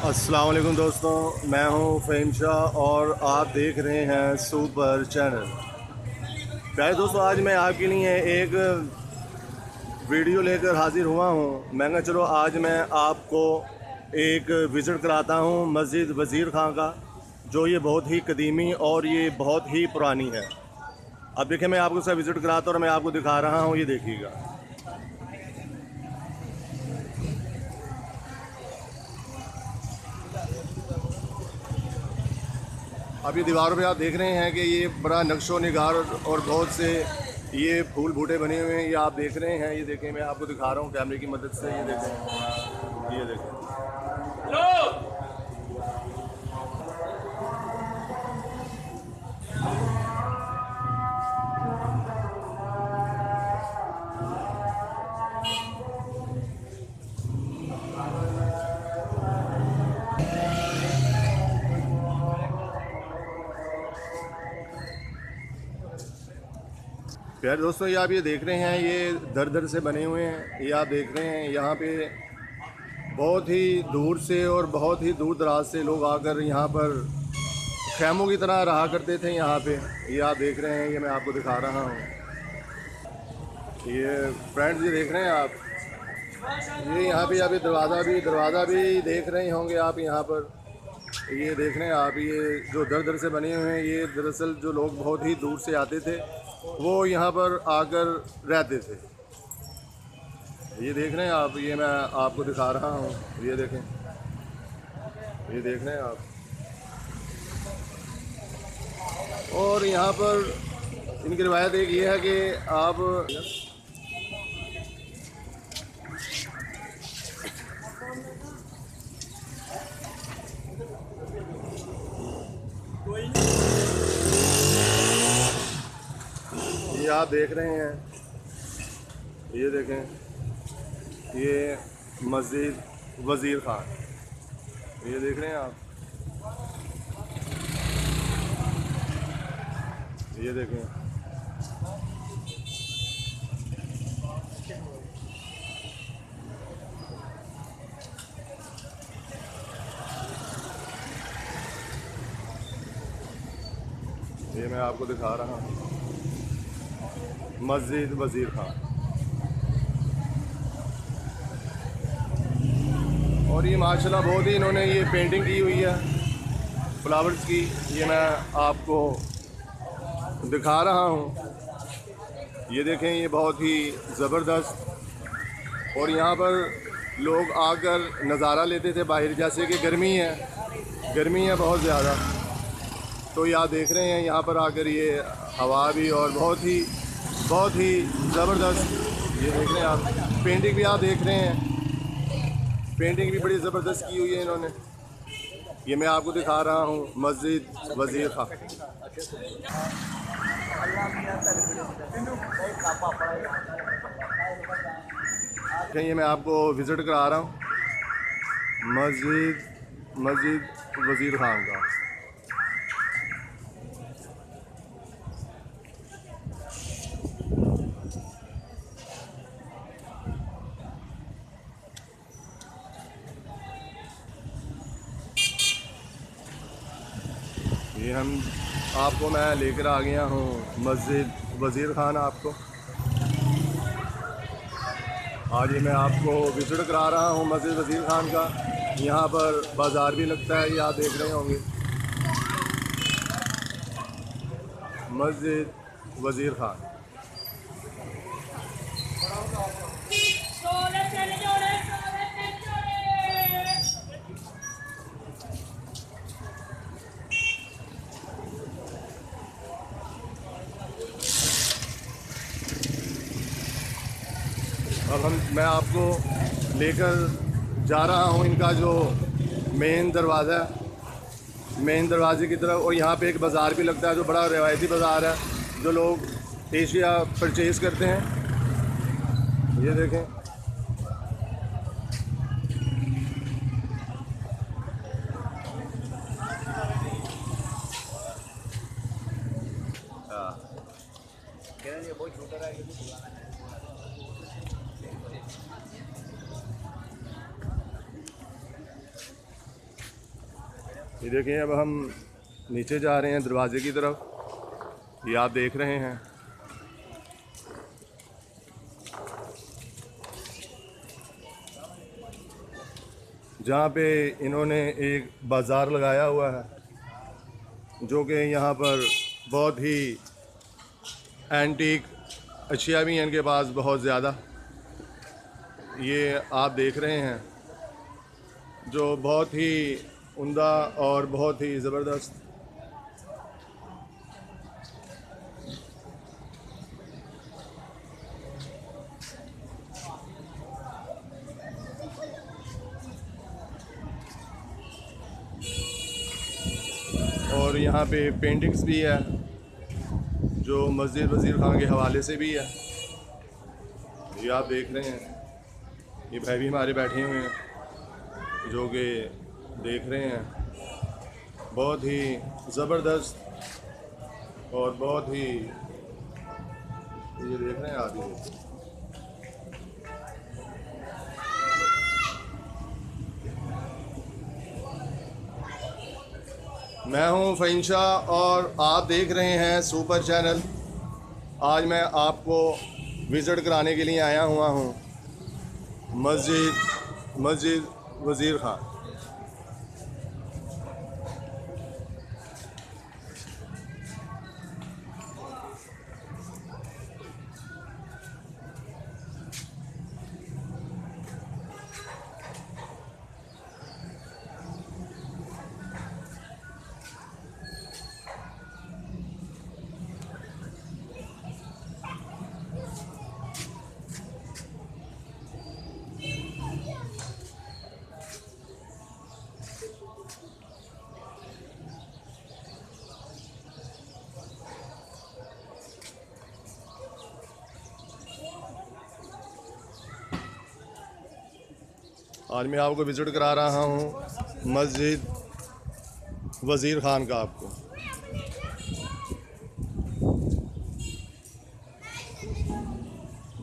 अस्सलाम वालेकुम दोस्तों, मैं हूं फ़हीम शाह और आप देख रहे हैं सुपर चैनल। प्यारे दोस्तों, आज मैं आपके लिए एक वीडियो लेकर हाज़िर हुआ हूं। मैं कहा चलो आज मैं आपको एक विज़िट कराता हूं मस्जिद वज़ीर खां का, जो ये बहुत ही कदीमी और ये बहुत ही पुरानी है। अब देखिए, मैं आपको उसका विज़िट कराता हूं और मैं आपको दिखा रहा हूं, ये देखिएगा। अब ये दीवारों पे आप देख रहे हैं कि ये बड़ा नक्शो निगार और बहुत से ये फूल बूटे बने हुए हैं। ये आप देख रहे हैं, ये देखें, मैं आपको दिखा रहा हूँ कैमरे की मदद से। ये देखें, ये देखें। प्यारे दोस्तों, ये आप ये देख रहे हैं, ये दर दर से बने हुए हैं। ये आप देख रहे हैं, यहाँ पे बहुत ही दूर से और बहुत ही दूर दराज से लोग आकर यहाँ पर खैमों की तरह रहा करते थे यहाँ पे। ये आप देख रहे हैं, ये मैं आपको दिखा रहा हूँ। ये फ्रेंड्स, ये देख रहे हैं आप, ये यहाँ पे आप ये दरवाज़ा भी देख रहे होंगे आप यहाँ पर। ये देख रहे हैं आप, ये जो दर दर से बने हुए हैं, ये दरअसल जो लोग बहुत ही दूर से आते थे वो यहाँ पर आकर रहते थे। ये देख रहे हैं आप, ये मैं आपको दिखा रहा हूँ। ये देखें, ये देख रहे हैं आप। और यहाँ पर इनकी रिवायत एक ये है कि आप ये आप देख रहे हैं, ये देखें, ये मस्जिद वज़ीर खान, ये देख रहे हैं आप। ये देखें, ये मैं आपको दिखा रहा हूँ मस्जिद वज़ीर खान। और ये माशाल्लाह बहुत ही इन्होंने ये पेंटिंग की हुई है फ्लावर्स की। ये मैं आपको दिखा रहा हूँ। ये देखें, ये बहुत ही ज़बरदस्त। और यहाँ पर लोग आकर नज़ारा लेते थे बाहर, जैसे कि गर्मी है बहुत ज़्यादा। तो ये आप देख रहे हैं, यहाँ पर आकर ये हवा भी और बहुत ही ज़बरदस्त। ये देख रहे हैं आप, पेंटिंग भी आप देख रहे हैं, पेंटिंग भी बड़ी ज़बरदस्त की हुई है इन्होंने। ये मैं आपको दिखा रहा हूँ मस्जिद वज़ीर खां। ये मैं आपको विज़िट करा रहा हूँ मस्जिद वज़ीर खान का। ये आपको मैं लेकर आ गया हूँ मस्जिद वज़ीर खान। आपको आज ये मैं आपको विज़िट करा रहा हूँ मस्जिद वज़ीर खान का। यहाँ पर बाज़ार भी लगता है, ये आप देख रहे होंगे, मस्जिद वज़ीर खान। अब मैं आपको लेकर जा रहा हूँ इनका जो मेन दरवाज़ा है, मेन दरवाजे की तरफ। और यहाँ पे एक बाज़ार भी लगता है, जो बड़ा रिवायती बाज़ार है, जो लोग एशिया परचेज़ करते हैं। ये देखें, ये देखें, अब हम नीचे जा रहे हैं दरवाजे की तरफ। ये आप देख रहे हैं। जहाँ पे इन्होंने एक बाज़ार लगाया हुआ है, जो कि यहाँ पर बहुत ही एंटीक अशिया भी हैं इनके पास बहुत ज़्यादा। ये आप देख रहे हैं, जो बहुत ही उम्दा और बहुत ही ज़बरदस्त। और यहाँ पे पेंटिंग्स भी है, जो मस्जिद वज़ीर खान के हवाले से भी है। ये आप देख रहे हैं। ये भाई भी हमारे बैठे हुए हैं, जो कि देख रहे हैं। बहुत ही ज़बरदस्त और बहुत ही, ये देख रहे हैं आप। ये मैं हूं फ़हीम शाह और आप देख रहे हैं सुपर चैनल। आज मैं आपको विज़िट कराने के लिए आया हुआ हूं मस्जिद वज़ीर खान। आज मैं आपको विज़िट करा रहा हूँ मस्जिद वज़ीर खान का। आपको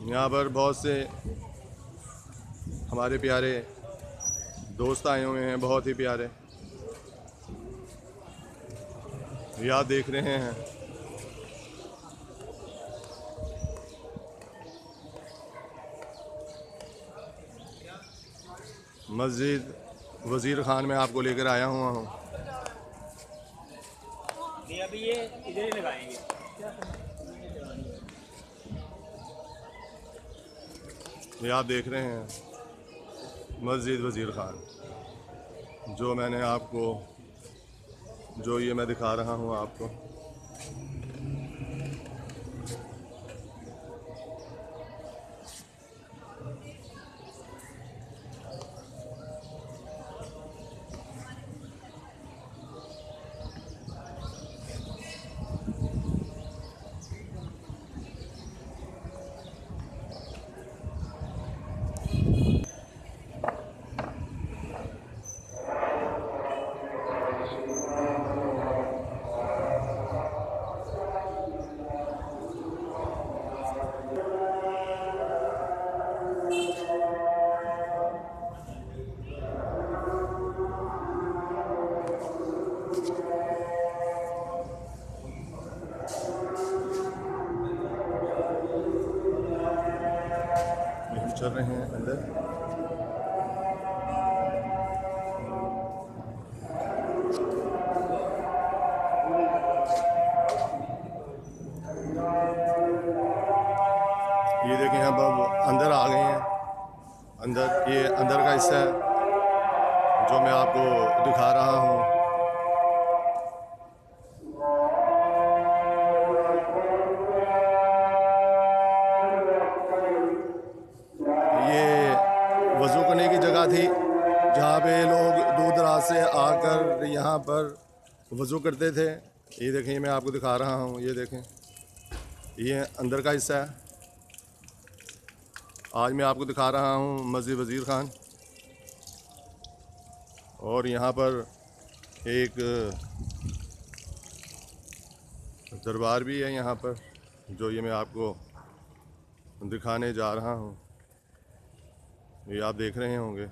यहाँ पर बहुत से हमारे प्यारे दोस्त आए हुए हैं, बहुत ही प्यारे। ये आप देख रहे हैं। मस्जिद वज़ीर खान में आपको लेकर आया हुआ हूँ। अभी ये इधर ही लगाएंगे। ये आप देख रहे हैं मस्जिद वज़ीर खान, जो मैंने आपको, जो ये मैं दिखा रहा हूँ आपको। हम चल रहे हैं अंदर। ये देखें, हम अब अंदर आ गए हैं। अंदर, ये अंदर का हिस्सा है जो मैं आपको दिखा रहा हूँ। ये वज़ू करने की जगह थी, जहाँ पे लोग दूर दराज से आकर यहाँ पर वज़ू करते थे। ये देखें, मैं आपको दिखा रहा हूँ। ये देखें, ये अंदर का हिस्सा है। आज मैं आपको दिखा रहा हूँ मस्जिद वज़ीर खान। और यहाँ पर एक दरबार भी है यहाँ पर, जो ये मैं आपको दिखाने जा रहा हूँ। ये आप देख रहे होंगे।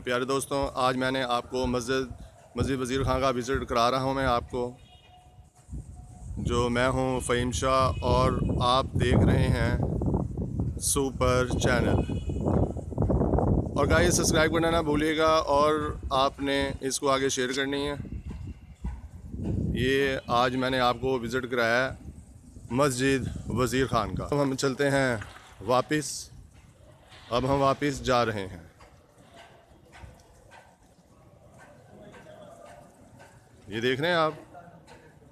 प्यारे दोस्तों, आज मैंने आपको मस्जिद वज़ीर खान का विज़िट करा रहा हूँ मैं आपको, जो मैं हूँ फ़हीम शाह और आप देख रहे हैं सुपर चैनल। और गाइस सब्सक्राइब करना ना भूलिएगा और आपने इसको आगे शेयर करनी है। ये आज मैंने आपको विज़िट कराया है मस्जिद वज़ीर खान का। हम चलते हैं वापस, अब हम वापस जा रहे हैं। ये देख रहे हैं आप,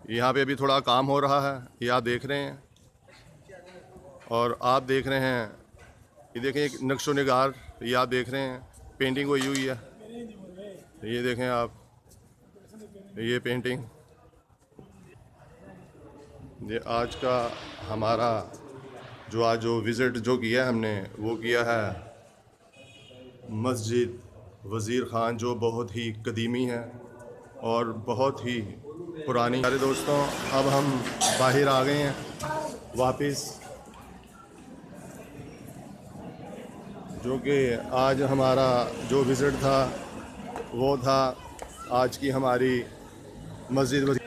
यहाँ पे अभी थोड़ा काम हो रहा है, ये आप देख रहे हैं। और आप देख रहे हैं, ये देखें एक नक्शो निगार, ये आप देख रहे हैं, पेंटिंग हुई हुई है। ये देखें आप, ये पेंटिंग, ये आज का हमारा जो विज़िट जो किया हमने, वो किया है मस्जिद वज़ीर खान, जो बहुत ही कदीमी है और बहुत ही पुरानी। सारे दोस्तों, अब हम बाहर आ गए हैं वापस, जो कि आज हमारा जो विज़िट था वो था आज की हमारी मस्जिद वज़ीर।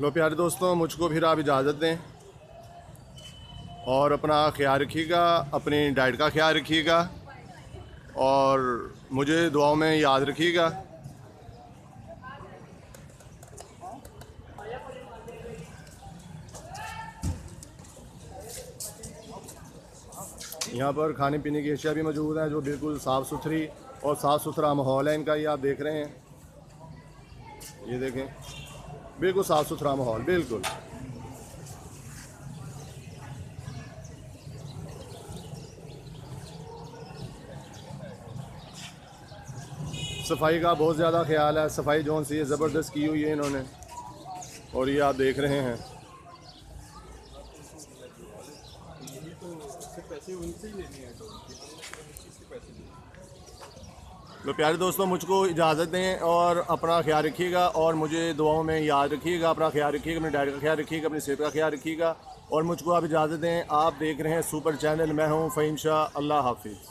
लो प्यारे दोस्तों, मुझको फिर आप इजाज़त दें और अपना ख्याल रखिएगा, अपनी डाइट का ख्याल रखिएगा और मुझे दुआओं में याद रखिएगा। यहाँ पर खाने पीने की अशिया भी मौजूद हैं, जो बिल्कुल साफ़ सुथरी और साफ़ सुथरा माहौल है इनका। ये आप देख रहे हैं, ये देखें, बिल्कुल साफ़ सुथरा माहौल, बिल्कुल। सफाई का बहुत ज़्यादा ख्याल है, सफाई जोन सी ज़बरदस्त की हुई है इन्होंने, और ये आप देख रहे हैं। तो प्यारे दोस्तों, मुझको इजाज़त दें और अपना ख्याल रखिएगा और मुझे दुआओं में याद रखिएगा। अपना ख्याल रखिएगा, अपनी डाइट का ख्याल रखिएगा, अपनी सेहत का ख्याल रखिएगा और मुझको आप इजाज़त दें। आप देख रहे हैं सुपर चैनल, मैं हूँ फ़हीम शाह। अल्लाह हाफिज़।